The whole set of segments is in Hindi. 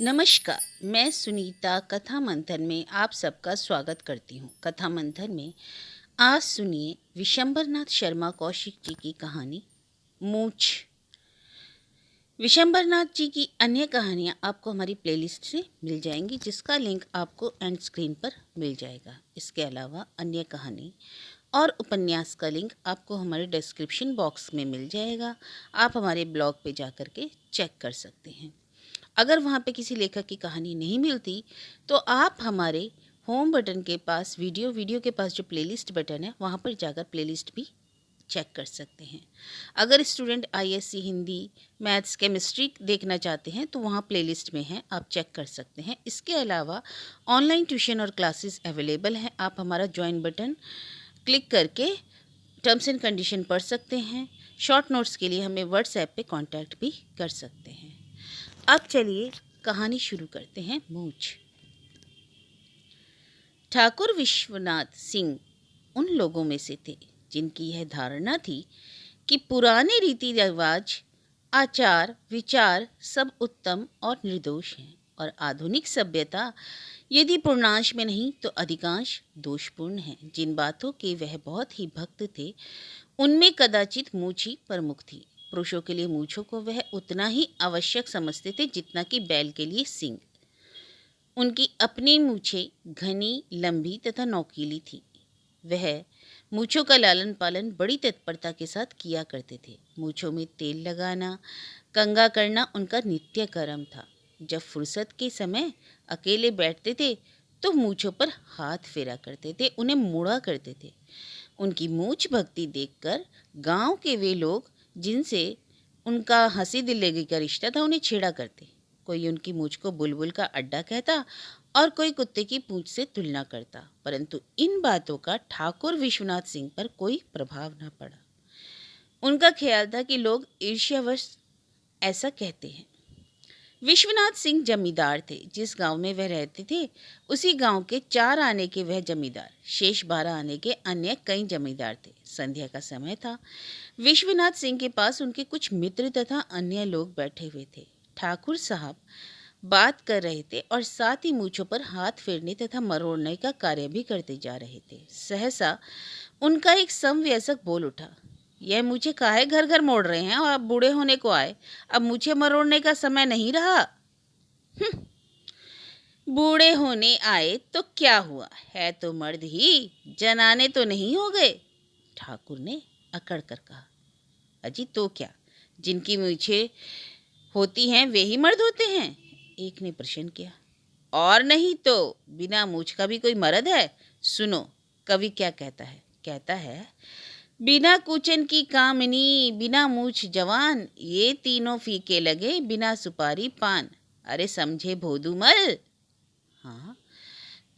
नमस्कार। मैं सुनीता कथा मंथन में आप सबका स्वागत करती हूँ। कथा मंथन में आज सुनिए विशंबरनाथ शर्मा कौशिक जी की कहानी मूछ। विशंबरनाथ जी की अन्य कहानियाँ आपको हमारी प्लेलिस्ट से मिल जाएंगी, जिसका लिंक आपको एंड स्क्रीन पर मिल जाएगा। इसके अलावा अन्य कहानी और उपन्यास का लिंक आपको हमारे डिस्क्रिप्शन बॉक्स में मिल जाएगा। आप हमारे ब्लॉग पे जा कर के चेक कर सकते हैं। अगर वहाँ पे किसी लेखक की कहानी नहीं मिलती तो आप हमारे होम बटन के पास वीडियो के पास जो प्लेलिस्ट बटन है वहाँ पर जाकर प्लेलिस्ट भी चेक कर सकते हैं। अगर student ISC Hindi, maths, chemistry देखना चाहते हैं तो वहाँ प्लेलिस्ट में है, आप चेक कर सकते हैं। इसके अलावा ऑनलाइन ट्यूशन और क्लासेस अवेलेबल हैं। आप हमारा ज्वाइन बटन क्लिक करके टर्म्स एंड कंडीशन पढ़ सकते हैं। शॉर्ट नोट्स के लिए हमें व्हाट्सएप पे कांटेक्ट भी कर सकते हैं। अब चलिए कहानी शुरू करते हैं। मूछ। ठाकुर विश्वनाथ सिंह उन लोगों में से थे जिनकी यह धारणा थी कि पुराने रीति रिवाज, आचार विचार सब उत्तम और निर्दोष हैं और आधुनिक सभ्यता यदि पूर्णांश में नहीं तो अधिकांश दोषपूर्ण है। जिन बातों के वह बहुत ही भक्त थे उनमें कदाचित मूछ ही प्रमुख थी। पुरुषों के लिए मूछों को वह उतना ही आवश्यक समझते थे जितना कि बैल के लिए सींग। उनकी अपनी मूछें घनी, लंबी तथा नोकीली थी। वह मूछों का लालन पालन बड़ी तत्परता के साथ किया करते थे। मूछों में तेल लगाना, कंघा करना उनका नित्य कर्म था। जब फुर्सत के समय अकेले बैठते थे तो मूछों पर हाथ फेरा करते थे, उन्हें मुड़ा करते थे। उनकी मूछ भक्ति देखकर गांव के वे लोग जिनसे उनका हंसी दिल लगी का रिश्ता था उन्हें छेड़ा करते। कोई उनकी मूछ को बुलबुल का अड्डा कहता और कोई कुत्ते की पूंछ से तुलना करता, परंतु इन बातों का ठाकुर विश्वनाथ सिंह पर कोई प्रभाव न पड़ा। उनका ख्याल था कि लोग ईर्ष्यावश ऐसा कहते हैं। विश्वनाथ सिंह जमींदार थे। जिस गांव में वह रहते थे उसी गांव के 4 आने के वह जमींदार, शेष 12 आने के अन्य कई जमींदार थे। संध्या का समय था। विश्वनाथ सिंह के पास उनके कुछ मित्र तथा अन्य लोग बैठे हुए थे। ठाकुर साहब बात कर रहे थे और साथ ही मूछों पर हाथ फेरने तथा मरोड़ने का कार्य भी करते जा रहे थे। सहसा उनका एक समवयस्क बोल उठा, यह मुझे काहे घर घर मोड़ रहे हैं और अब बूढ़े होने को आए, अब मुझे मरोड़ने का समय नहीं रहा। बूढ़े होने आए तो क्या हुआ, है तो मर्द ही, जनाने तो नहीं हो गए। ठाकुर ने अकड़ कर कहा, अजी तो क्या, जिनकी मूछें होती हैं वे ही मर्द होते हैं? एक ने प्रश्न किया। और नहीं तो बिना मूछ का भी कोई मर्द है? सुनो कवि क्या कहता है। कहता है, बिना कूचन की कामिनी, बिना मूछ जवान, ये तीनों फीके लगे बिना सुपारी पान। अरे समझे भोदूमल? हाँ,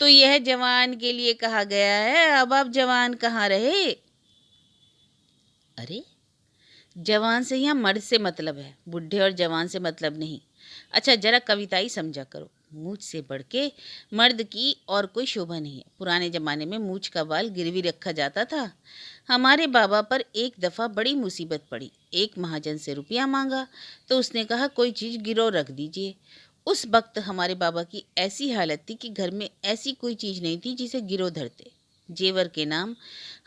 तो यह जवान के लिए कहा गया है, अब आप जवान कहाँ रहे? अरे जवान से यहाँ मर्द से मतलब है, बुढ़े और जवान से मतलब नहीं। अच्छा जरा कविता ही समझा करो। मूछ से बढ़ के मर्द की और कोई शोभा नहीं है। पुराने जमाने में मूछ का बाल गिरवी रखा जाता था। हमारे बाबा पर एक दफ़ा बड़ी मुसीबत पड़ी। एक महाजन से रुपया मांगा तो उसने कहा कोई चीज़ गिरो रख दीजिए। उस वक्त हमारे बाबा की ऐसी हालत थी कि घर में ऐसी कोई चीज़ नहीं थी जिसे गिरो धरते। जेवर के नाम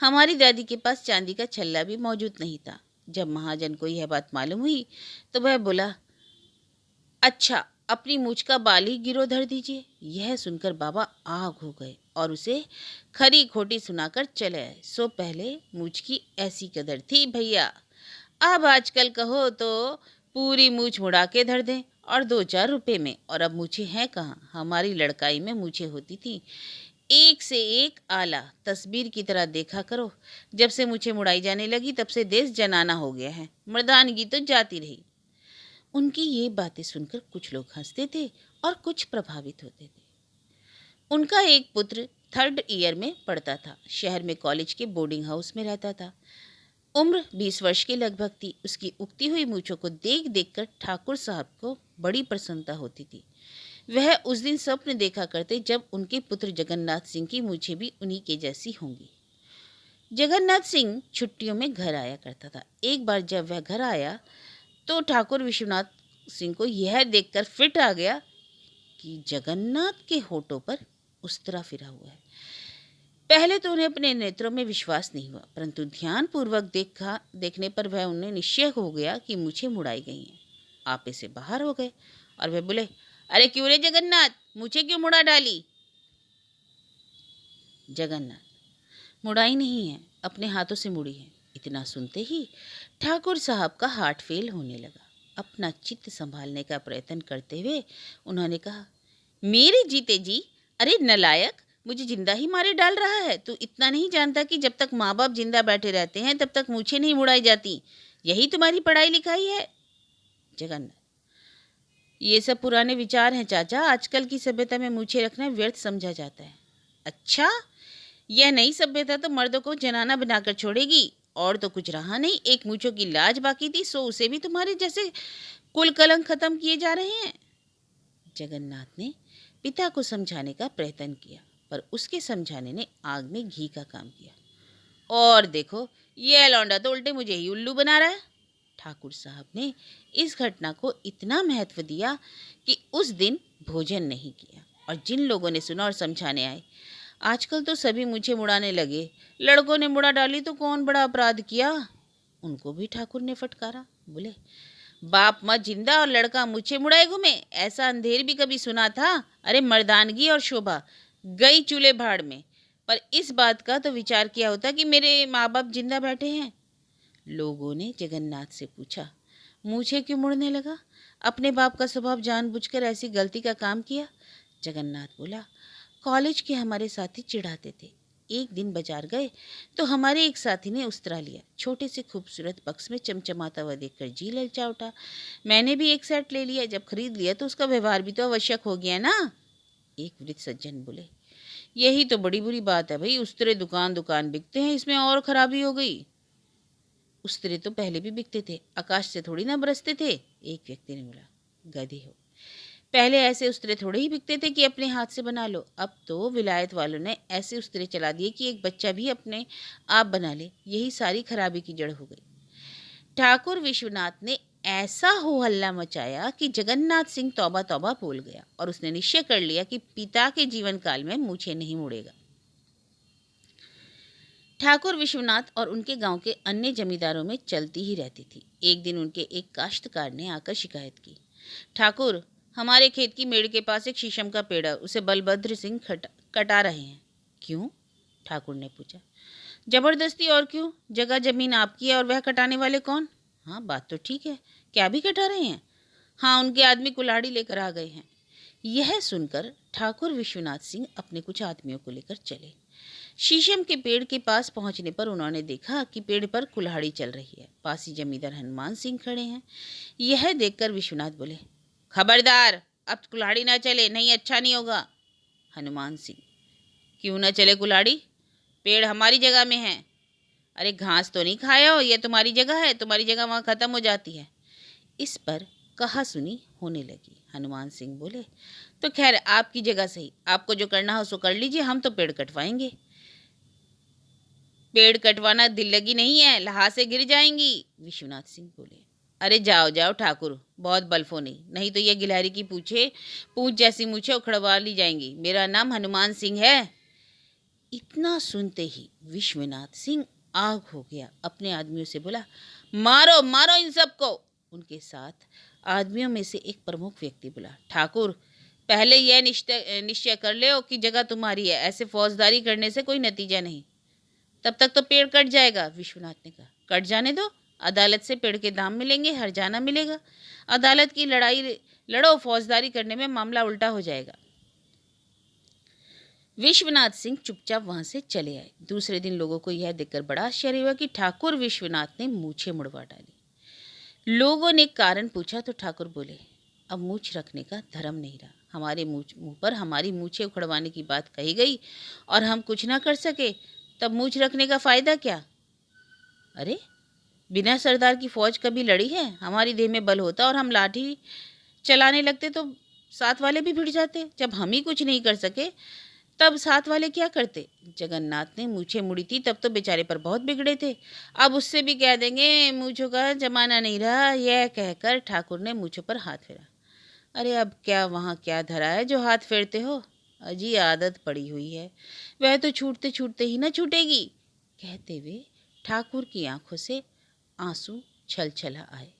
हमारी दादी के पास चांदी का छल्ला भी मौजूद नहीं था। जब महाजन को यह बात मालूम हुई तो वह बोला, अच्छा अपनी मूछ का बाल ही गिरो धर दीजिए। यह सुनकर बाबा आग हो गए और उसे खरी खोटी सुनाकर चले आए। सो पहले मूछ की ऐसी कदर थी भैया, अब आजकल कहो तो पूरी मूछ मुड़ा के धर दें और 2-4 रुपए में। और अब मूछें हैं कहाँ, हमारी लड़काई में मूछें होती थी, एक से एक आला, तस्वीर की तरह देखा करो। जब से मूछें मुड़ाई जाने लगी तब से देश जनाना हो गया है, मर्दानगी तो जाती रही। उनकी ये बातें सुनकर कुछ लोग हंसते थे और कुछ प्रभावित होते थे। उनका एक पुत्र 3rd ईयर में पढ़ता था। शहर में कॉलेज के बोर्डिंग हाउस में रहता था। उम्र 20 वर्ष के लगभग थी। उसकी उगती हुई मूछों को देख देखकर ठाकुर साहब को बड़ी प्रसन्नता होती थी। वह उस दिन स्वप्न देखा करते जब उनके पुत्र जगन्नाथ सिंह की मूछें भी उन्हीं के जैसी होंगी। जगन्नाथ सिंह छुट्टियों में घर आया करता था। एक बार जब वह घर आया तो ठाकुर विश्वनाथ सिंह को यह देखकर फिट आ गया कि जगन्नाथ के होठों पर उस्तरा फिरा हुआ है। पहले तो उन्हें अपने नेत्रों में विश्वास नहीं हुआ, परंतु ध्यानपूर्वक देखने पर वह उन्हें निश्चय हो गया कि मूछें मुड़ाई गई हैं। आपे से बाहर हो गए और वह बोले, अरे क्यों रे जगन्नाथ, मूछें क्यों मुड़ा डाली? जगन्नाथ, मुड़ाई नहीं है, अपने हाथों से मुड़ी है। इतना सुनते ही ठाकुर साहब का हार्ट फेल होने लगा। अपना चित्त संभालने का प्रयत्न करते हुए उन्होंने कहा, मेरे जीते जी, अरे नलायक, मुझे जिंदा ही मारे डाल रहा है। तू इतना नहीं जानता कि जब तक माँ बाप जिंदा बैठे रहते हैं तब तक मूछें नहीं मुड़ाई जाती? यही तुम्हारी पढ़ाई लिखाई है? जगन्नाथ, ये सब पुराने विचार हैं चाचा, आजकल की सभ्यता में मूछें रखना व्यर्थ समझा जाता है। अच्छा, यह नई सभ्यता तो मर्दों को जनाना बनाकर छोड़ेगी, और तो कुछ रहा नहीं। एक मूछों की लाज बाकी थी, सो उसे भी तुम्हारे जैसे कुल कलंक खत्म किए जा रहे हैं। जगन्नाथ ने पिता को समझाने का प्रयत्न किया, पर उसके समझाने ने आग में घी का काम किया। और देखो, ये लौंडा तो उल्टे मुझे ही उल्लू बना रहा है। ठाकुर साहब ने इस घटना को इतना महत्व दिया कि उस दिन भोजन नहीं किया, और जिन लोगों ने सुना और समझाने आए, आजकल तो सभी मुझे मुड़ाने लगे। लड़कों ने मुड़ा डाली तो कौन बड़ा अपराध किया? उनको भी ठाकुर ने फटकारा। बोले, बाप मत जिंदा और लड़का मुझे मुड़ाए घूमे, ऐसा अंधेर भी कभी सुना था? अरे मर्दानगी और शोभा गई चूल्हे भाड़ में। पर इस बात का तो विचार किया होता कि मेरे माँ बाप जिंदा बैठे हैं। लोगों ने जगन्नाथ से पूछा, मुझे क्यों मुड़ने लगा? अपने बाप का स्वभाव जानबूझकर ऐसी गलती का काम किया? जगन्नाथ बोला, कॉलेज के हमारे साथी चिढ़ाते थे। एक दिन बाजार गए तो हमारे एक साथी ने उस्तरा लिया। छोटे से खूबसूरत बक्स में चमचमाता हुआ देखकर जी ललचा उठा। मैंने भी एक सेट ले लिया। जब खरीद लिया तो उसका व्यवहार भी तो आवश्यक हो गया ना। एक वृद्ध सज्जन बोले, यही तो बड़ी बुरी बात है भाई, उस्तरे दुकान दुकान बिकते हैं, इसमें और खराबी हो गई। उस्तरे तो पहले भी बिकते थे, आकाश से थोड़ी ना बरसते थे। एक व्यक्ति ने बोला, गधे हो, पहले ऐसे उस्तरे थोड़े ही बिकते थे कि अपने हाथ से बना लो। अब तो विलायत वालों ने ऐसे उस्तरे चला दिए कि एक बच्चा भी अपने आप बना ले। यही सारी खराबी की जड़ हो गई। ठाकुर विश्वनाथ ने ऐसा हो हल्ला मचाया कि जगन्नाथ सिंह तौबा तौबा बोल गया, और उसने निश्चय कर लिया कि पिता के जीवन काल में मूछें नहीं मुड़ेगा। ठाकुर विश्वनाथ और उनके गांव के अन्य जमींदारों में चलती ही रहती थी। एक दिन उनके एक काश्तकार ने आकर शिकायत की, ठाकुर, हमारे खेत की मेड़ के पास एक शीशम का पेड़ है, उसे बलभद्र सिंह कटा रहे हैं। क्यों? ठाकुर ने पूछा। जबरदस्ती, और क्यों? जगह जमीन आपकी है और वह कटाने वाले कौन? हाँ, बात तो ठीक है, क्या भी कटा रहे हैं? हाँ, उनके आदमी कुल्हाड़ी लेकर आ गए हैं। यह सुनकर ठाकुर विश्वनाथ सिंह अपने कुछ आदमियों को लेकर चले। शीशम के पेड़ के पास पहुंचने पर उन्होंने देखा कि पेड़ पर कुल्हाड़ी चल रही है। पास ही जमींदार हनुमान सिंह खड़े हैं। यह देखकर विश्वनाथ बोले, खबरदार, अब कुल्हाड़ी ना चले, नहीं अच्छा नहीं होगा। हनुमान सिंह, क्यों ना चले कुल्हाड़ी? पेड़ हमारी जगह में है। अरे घास तो नहीं खाया हो, यह तुम्हारी जगह है, तुम्हारी जगह वहाँ खत्म हो जाती है। इस पर कहा सुनी होने लगी। हनुमान सिंह बोले, तो खैर आपकी जगह सही, आपको जो करना हो सो कर लीजिए, हम तो पेड़ कटवाएंगे। पेड़ कटवाना दिल लगी नहीं है, लहा से गिर जाएंगी। विश्वनाथ सिंह बोले, अरे जाओ जाओ ठाकुर, बहुत बल्फो नहीं तो यह गिलहरी की पूंछ जैसी मूछें उखड़वा ली जाएंगी। मेरा नाम हनुमान सिंह है। इतना सुनते ही विश्वनाथ सिंह आग हो गया। अपने आदमियों से बोला, मारो मारो इन सबको। उनके साथ आदमियों में से एक प्रमुख व्यक्ति बोला, ठाकुर, पहले यह निश्चय कर ले कि जगह तुम्हारी है, ऐसे फौजदारी करने से कोई नतीजा नहीं। तब तक तो पेड़ कट जाएगा। विश्वनाथ ने कहा, कट जाने दो, अदालत से पेड़ के दाम मिलेंगे, हर्जाना मिलेगा। अदालत की लड़ाई लड़ो, फौजदारी करने में मामला उल्टा हो जाएगा। विश्वनाथ सिंह चुपचाप वहां से चले आए। दूसरे दिन लोगों को यह देखकर बड़ा आश्चर्य हुआ कि ठाकुर विश्वनाथ ने मूछें मुड़वा डाली। लोगों ने कारण पूछा तो ठाकुर बोले, अब मूछ रखने का धर्म नहीं रहा। हमारे मुंह पर हमारी मूछें उखड़वाने की बात कही गई और हम कुछ ना कर सके, तब मूछ रखने का फायदा क्या? अरे बिना सरदार की फौज कभी लड़ी है? हमारी देह में बल होता और हम लाठी चलाने लगते तो साथ वाले भी भिड़ जाते। जब हम ही कुछ नहीं कर सके तब साथ वाले क्या करते? जगन्नाथ ने मूछें मुड़ी थी तब तो बेचारे पर बहुत बिगड़े थे, अब उससे भी कह देंगे मूछों का जमाना नहीं रहा। यह कहकर ठाकुर ने मूछों पर हाथ फेरा। अरे अब क्या वहाँ क्या धरा है जो हाथ फेरते हो? अजी आदत पड़ी हुई है, वह तो छूटते छूटते ही न छूटेगी। कहते हुए ठाकुर की आंखों से आंसू छलछला आए।